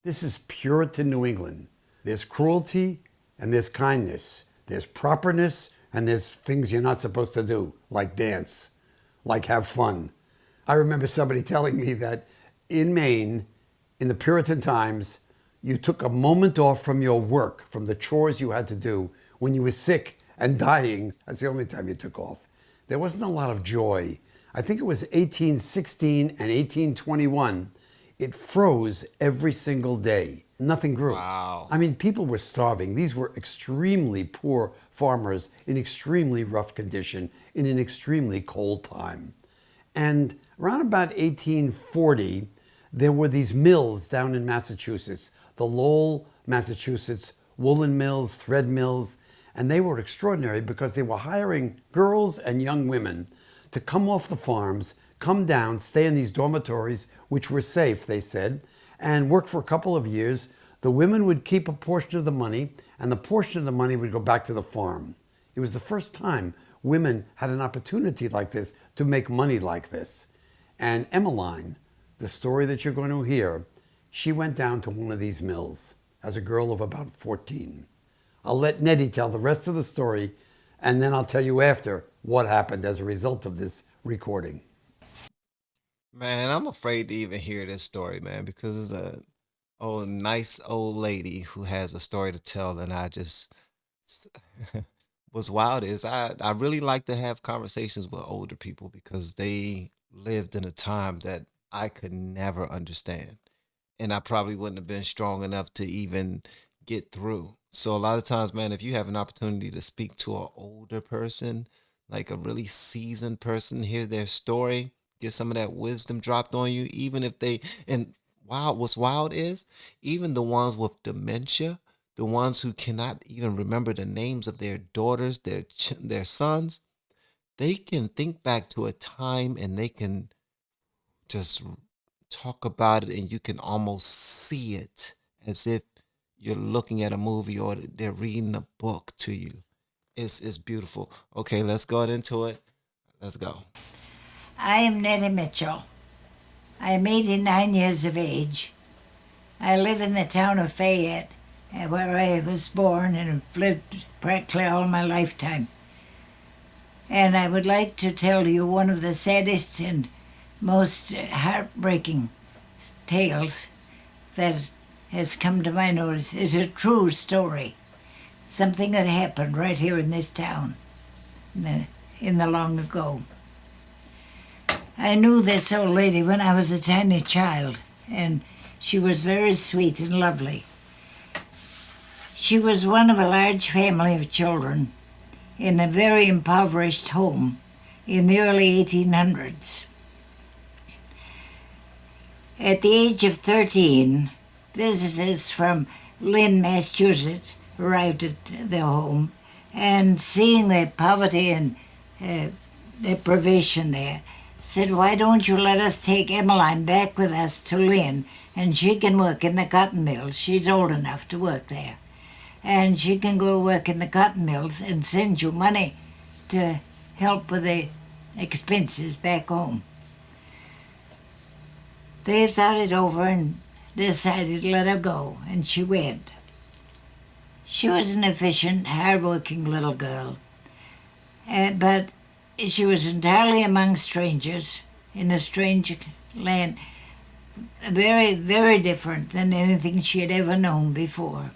This is Puritan New England. There's cruelty and there's kindness. There's properness and there's things you're not supposed to do, like dance, like have fun. I remember somebody telling me that in Maine, in the Puritan times, you took a moment off from your work, from the chores you had to do when you were sick and dying. That's the only time you took off. There wasn't a lot of joy. I think it was 1816 and 1821. It froze every single day. Nothing grew. Wow. I mean, people were starving. These were extremely poor farmers in extremely rough condition in an extremely cold time. And around about 1840, there were these mills down in Massachusetts, the Lowell, Massachusetts woolen mills, thread mills, and they were extraordinary because they were hiring girls and young women to come off the farms, come down, stay in these dormitories, which were safe, they said, and work for a couple of years. The women would keep a portion of the money, and the portion of the money would go back to the farm. It was the first time women had an opportunity like this to make money like this. And Emmeline, the story that you're going to hear, she went down to one of these mills as a girl of about 14. I'll let Nettie tell the rest of the story, and then I'll tell you after what happened as a result of this recording. Man, I'm afraid to even hear this story, man, because it's a nice old lady who has a story to tell, and I just s- what's wild is I really like to have conversations with older people because they lived in a time that I could never understand, and I probably wouldn't have been strong enough to even get through. So a lot of times, man, if you have an opportunity to speak to an older person, like a really seasoned person, hear their story, get some of that wisdom dropped on you, even if they and wow, what's wild is even the ones with dementia, the ones who cannot even remember the names of their daughters, their sons, they can think back to a time and they can just talk about it and you can almost see it as if you're looking at a movie or they're reading a book to you. It's beautiful. Okay, let's go into it. Let's go. I am Nettie Mitchell. I am 89 years of age. I live in the town of Fayette, where I was born and have lived practically all my lifetime. And I would like to tell you one of the saddest and most heartbreaking tales that has come to my notice. Is a true story, something that happened right here in this town in the long ago. I knew this old lady when I was a tiny child, and she was very sweet and lovely. She was one of a large family of children in a very impoverished home in the early 1800s. At the age of 13, visitors from Lynn, Massachusetts arrived at the home, and seeing the poverty and deprivation there, said, "Why don't you let us take Emmeline back with us to Lynn, and she can work in the cotton mills. She's old enough to work there. And she can go work in the cotton mills and send you money to help with the expenses back home." They thought it over and decided to let her go, and she went. She was an efficient, hard-working little girl, but she was entirely among strangers in a strange land, very, very different than anything she had ever known before.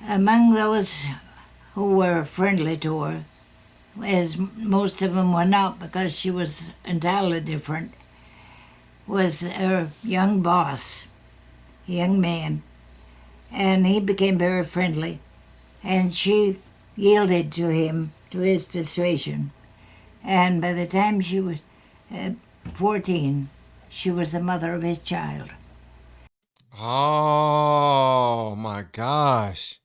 Among those who were friendly to her, as most of them were not because she was entirely different, was her young boss, a young man, and he became very friendly, and she yielded to him, to his persuasion. And by the time she was 14, she was the mother of his child. Oh my gosh.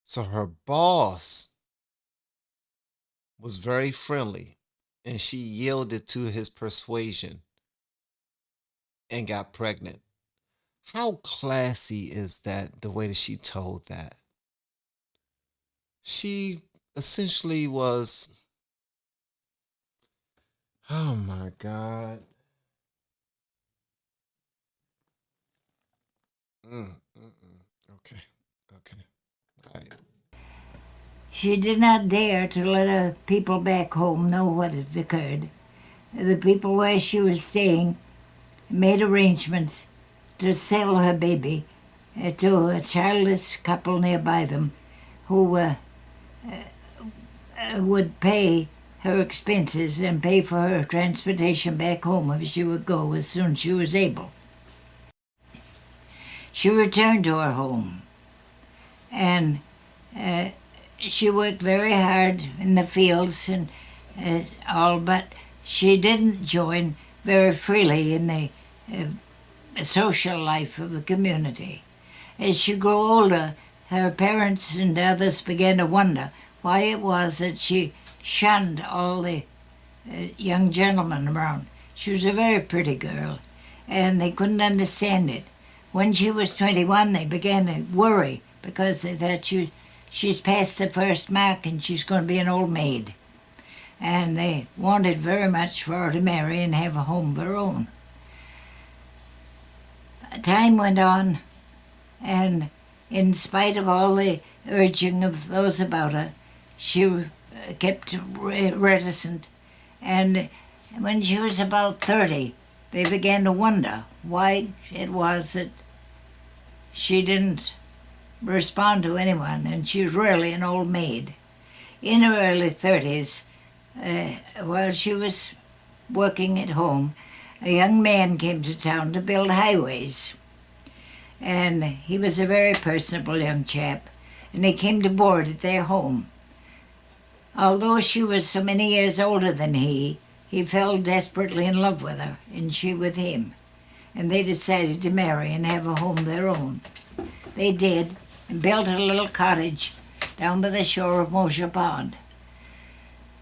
So her boss was very friendly and she yielded to his persuasion and got pregnant. How classy is that, the way that she told that? She essentially was, oh my God. Okay. Okay. All right. She did not dare to let her people back home know what had occurred. The people where she was staying made arrangements to sell her baby to a childless couple nearby them who would pay her expenses and pay for her transportation back home if she would go as soon as she was able. She returned to her home and she worked very hard in the fields and all, but she didn't join very freely in the social life of the community. As she grew older, her parents and others began to wonder why it was that she shunned all the young gentlemen around. She was a very pretty girl, and they couldn't understand it. When she was 21, they began to worry because they thought she's past the first mark and she's going to be an old maid. And they wanted very much for her to marry and have a home of her own. Time went on, and in spite of all the urging of those about her, she kept reticent. And when she was about 30, they began to wonder why it was that she didn't respond to anyone, and she was really an old maid. In her early 30s, while she was working at home, a young man came to town to build highways. And he was a very personable young chap, and he came to board at their home. Although she was so many years older than he fell desperately in love with her, and she with him. And they decided to marry and have a home of their own. They did, and built a little cottage down by the shore of Mosher Pond.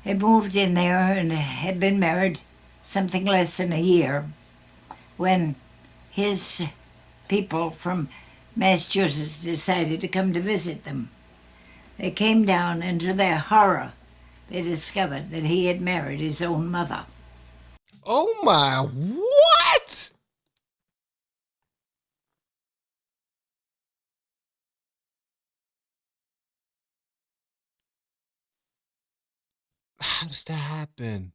They moved in there and had been married something less than a year when his people from Massachusetts decided to come to visit them. They came down, and to their horror, they discovered that he had married his own mother. Oh my, what? How does that happen?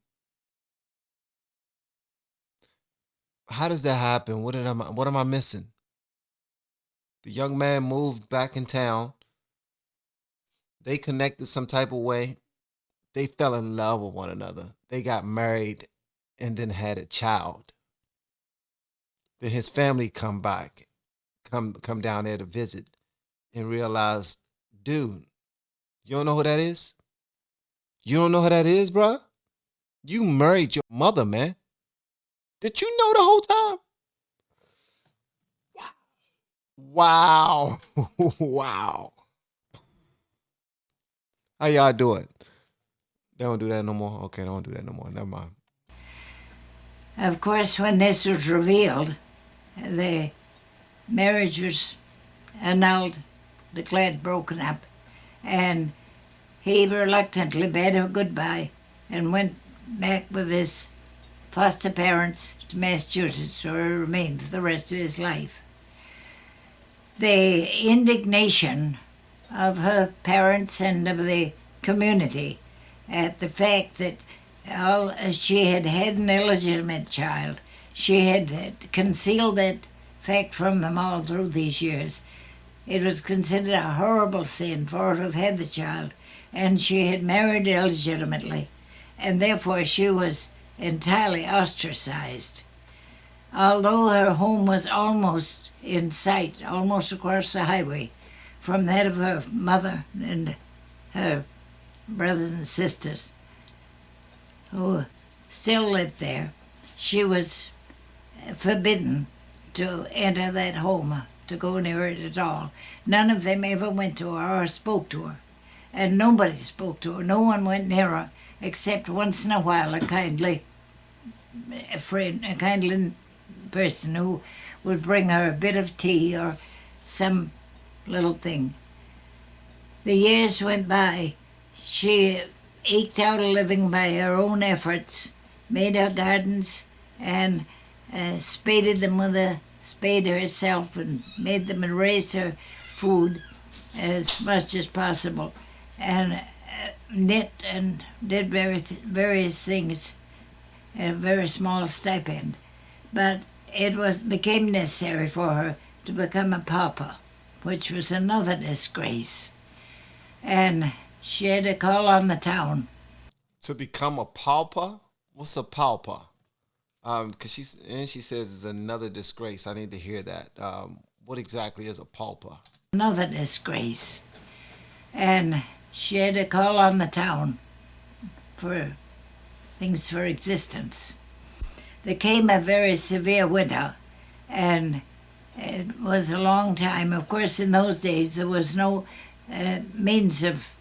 How does that happen? What am I missing? The young man moved back in town. They connected some type of way. They fell in love with one another. They got married and then had a child. Then his family come down there to visit and realize, dude, you don't know who that is? You don't know who that is, bruh? You married your mother, man. Did you know the whole time? Wow. Wow. How y'all doing? They don't do that no more? Okay, they don't do that no more. Never mind. Of course, when this was revealed, the marriage was annulled, declared broken up, and he reluctantly bade her goodbye and went back with his foster parents to Massachusetts, where he remained for the rest of his life. The indignation of her parents and of the community at the fact that she had had an illegitimate child. She had concealed that fact from them all through these years. It was considered a horrible sin for her to have had the child, and she had married illegitimately, and therefore she was entirely ostracized. Although her home was almost in sight, almost across the highway from that of her mother and her brothers and sisters who still lived there, she was forbidden to enter that home, to go near it at all. None of them ever went to her or spoke to her, and nobody spoke to her. No one went near her except once in a while a kindly friend, a kindly person who would bring her a bit of tea or some little thing. The years went by. She eked out a living by her own efforts, made her gardens, and spaded them with a spade herself and made them raise her food as much as possible, and knit and did various things at a very small stipend. But it became necessary for her to become a pauper, which was another disgrace. And she had to call on the town. To become a pauper? What's a pauper? Because she says it's another disgrace. I need to hear that. What exactly is a pauper? Another disgrace. And she had to call on the town for things for existence. There came a very severe winter, and it was a long time. Of course, in those days, there was no means of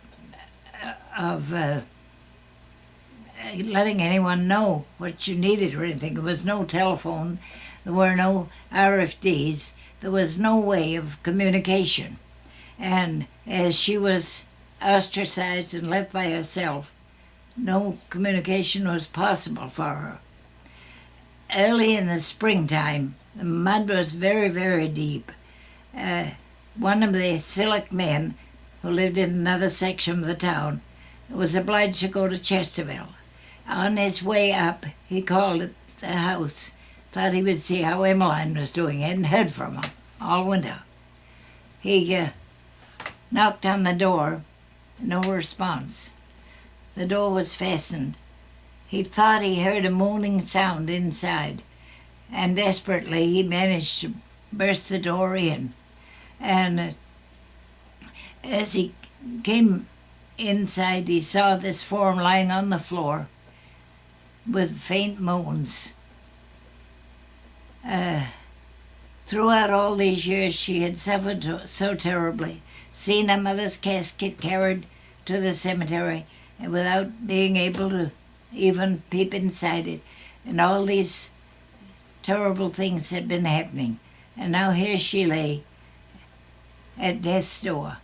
letting anyone know what you needed or anything. There was no telephone. There were no RFDs. There was no way of communication. And as she was ostracized and left by herself, no communication was possible for her. Early in the springtime, the mud was very, very deep. One of the select men who lived in another section of the town was obliged to go to Chesterville. On his way up, he called at the house, thought he would see how Emmeline was doing. He hadn't heard from her all winter. He knocked on the door, no response. The door was fastened. He thought he heard a moaning sound inside, and desperately he managed to burst the door in. And as he came inside, he saw this form lying on the floor with faint moans. Throughout all these years, she had suffered so terribly, seen her mother's casket carried to the cemetery, and without being able to even peep inside it. And all these terrible things had been happening. And now here she lay at death's door.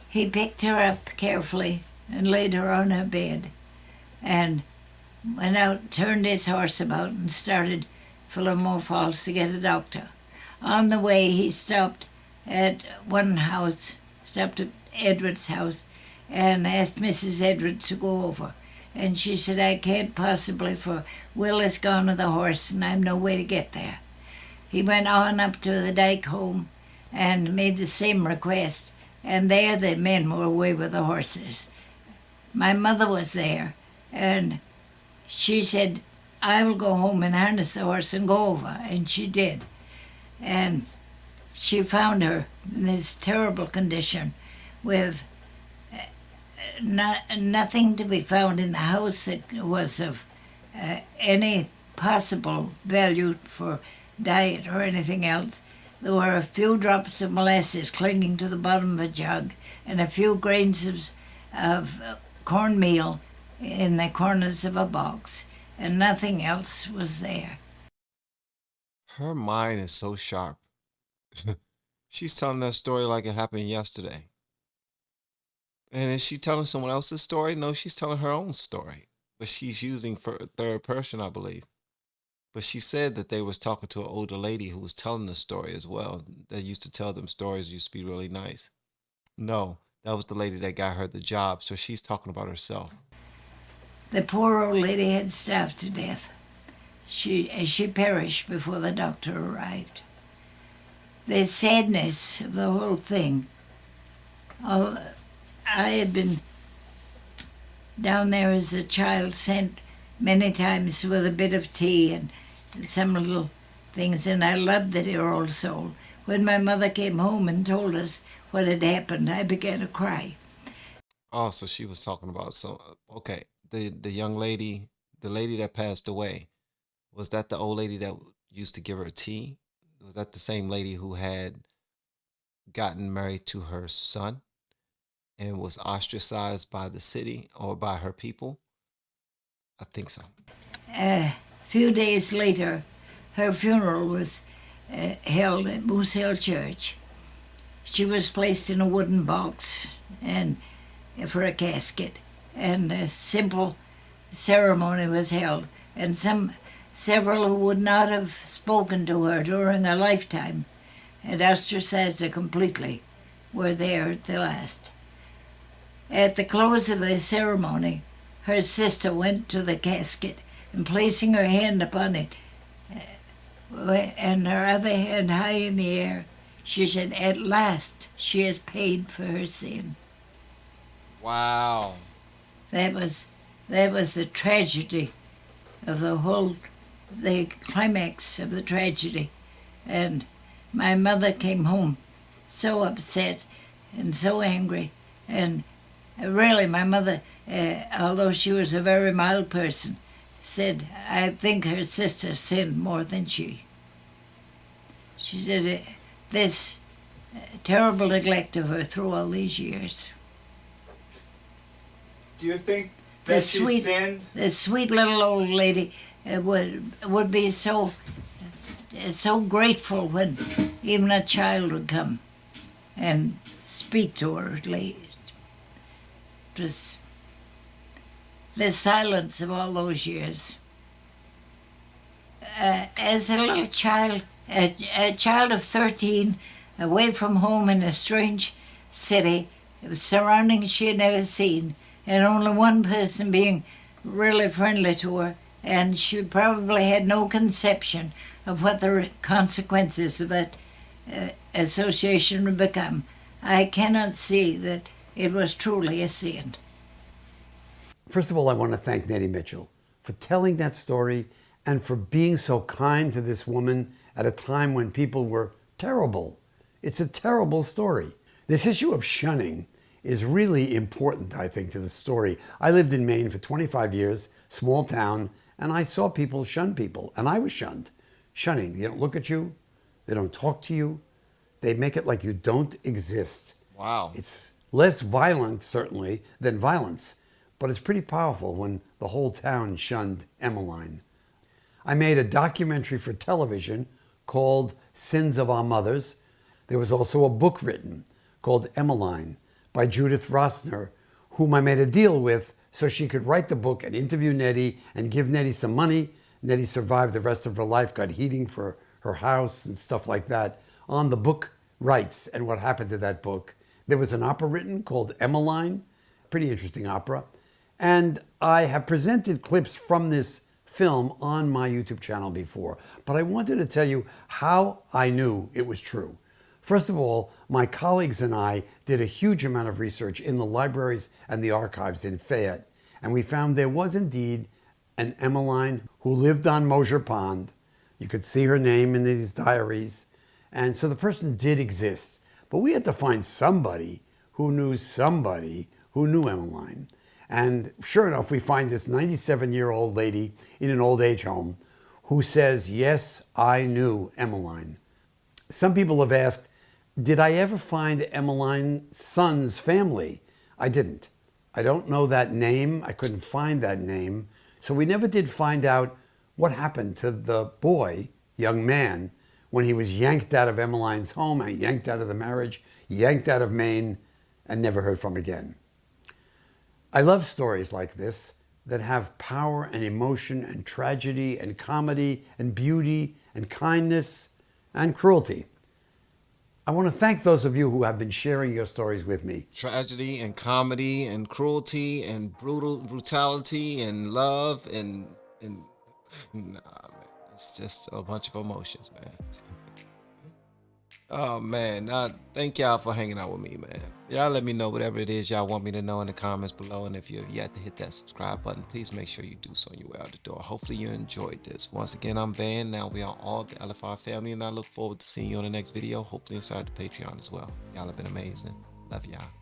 He picked her up carefully and laid her on her bed, and went out, turned his horse about, and started for Lamore Falls to get a doctor. On the way, he stopped at one house, stopped at Edward's house, and asked Mrs. Edwards to go over. And she said, I can't possibly, for Will has gone with the horse and I've no way to get there. He went on up to the Dyke home and made the same request, and there the men were away with the horses. My mother was there, and she said, I will go home and harness the horse and go over, and she did. And she found her in this terrible condition with nothing to be found in the house that was of any possible value for diet or anything else. There were a few drops of molasses clinging to the bottom of a jug, and a few grains of cornmeal in the corners of a box, and nothing else was there. Her mind is so sharp. She's telling that story like it happened yesterday. And is she telling someone else's story? No, she's telling her own story. But she's using for a third person, I believe. But she said that they was talking to an older lady who was telling the story as well. That used to tell them stories, used to be really nice. No, that was the lady that got her the job. So she's talking about herself. The poor old lady had starved to death. She perished before the doctor arrived. The sadness of the whole thing. I had been down there as a child, sent many times with a bit of tea and some little things, and I loved the dear old soul. When my mother came home and told us what had happened, I began to cry. Oh, so she was talking about, okay, the young lady, the lady that passed away, was that the old lady that used to give her tea? Was that the same lady who had gotten married to her son and was ostracized by the city or by her people? I think so. A few days later, her funeral was held at Moose Hill Church. She was placed in a wooden box and for a casket, and a simple ceremony was held. And some several who would not have spoken to her during her lifetime and ostracized her completely were there at the last. At the close of the ceremony, her sister went to the casket and placing her hand upon it and her other hand high in the air, she said, "At last she has paid for her sin." Wow. That was the tragedy of the climax of the tragedy. And my mother came home so upset and so angry. And really, my mother, although she was a very mild person, said, "I think her sister sinned more than she." She said, this terrible neglect of her through all these years. Do you think that she sinned? The sweet little old lady would be so grateful when even a child would come and speak to her at least. It was the silence of all those years. As a little child, a child of 13, away from home in a strange city, with surroundings she had never seen, and only one person being really friendly to her, and she probably had no conception of what the consequences of that association would become. I cannot see that it was truly a sin. First of all, I want to thank Nettie Mitchell for telling that story and for being so kind to this woman at a time when people were terrible. It's a terrible story. This issue of shunning is really important, I think, to the story. I lived in Maine for 25 years, small town, and I saw people shun people, and I was shunned. Shunning, they don't look at you, they don't talk to you, they make it like you don't exist. Wow. It's less violent, certainly, than violence, but it's pretty powerful when the whole town shunned Emmeline. I made a documentary for television called Sins of Our Mothers. There was also a book written called Emmeline by Judith Rosner, whom I made a deal with so she could write the book and interview Nettie and give Nettie some money. Nettie survived the rest of her life, got heating for her house and stuff like that on the book rights and what happened to that book. There was an opera written called Emmeline, pretty interesting opera. And I have presented clips from this film on my YouTube channel before, but I wanted to tell you how I knew it was true. First of all, my colleagues and I did a huge amount of research in the libraries and the archives in Fayette, and we found there was indeed an Emmeline who lived on Mosier Pond. You could see her name in these diaries, and so the person did exist. But we had to find somebody who knew Emmeline. And sure enough, we find this 97-year-old lady in an old age home who says, "Yes, I knew Emmeline." Some people have asked, did I ever find Emmeline's son's family? I didn't. I don't know that name. I couldn't find that name. So we never did find out what happened to the boy, young man, when he was yanked out of Emmeline's home, yanked out of the marriage, yanked out of Maine, and never heard from again. I love stories like this that have power and emotion and tragedy and comedy and beauty and kindness and cruelty. I want to thank those of you who have been sharing your stories with me. Tragedy and comedy and cruelty and brutality and love and nah, man. It's just a bunch of emotions, man. Oh man, thank y'all for hanging out with me, man. Y'all let me know whatever it is y'all want me to know in the comments below, and if you have yet to hit that subscribe button, please make sure you do so on your way out the door. Hopefully you enjoyed this. Once again, I'm Van. Now we are all the LFR family, and I look forward to seeing you on the next video, hopefully inside the Patreon as well. Y'all have been amazing. Love y'all.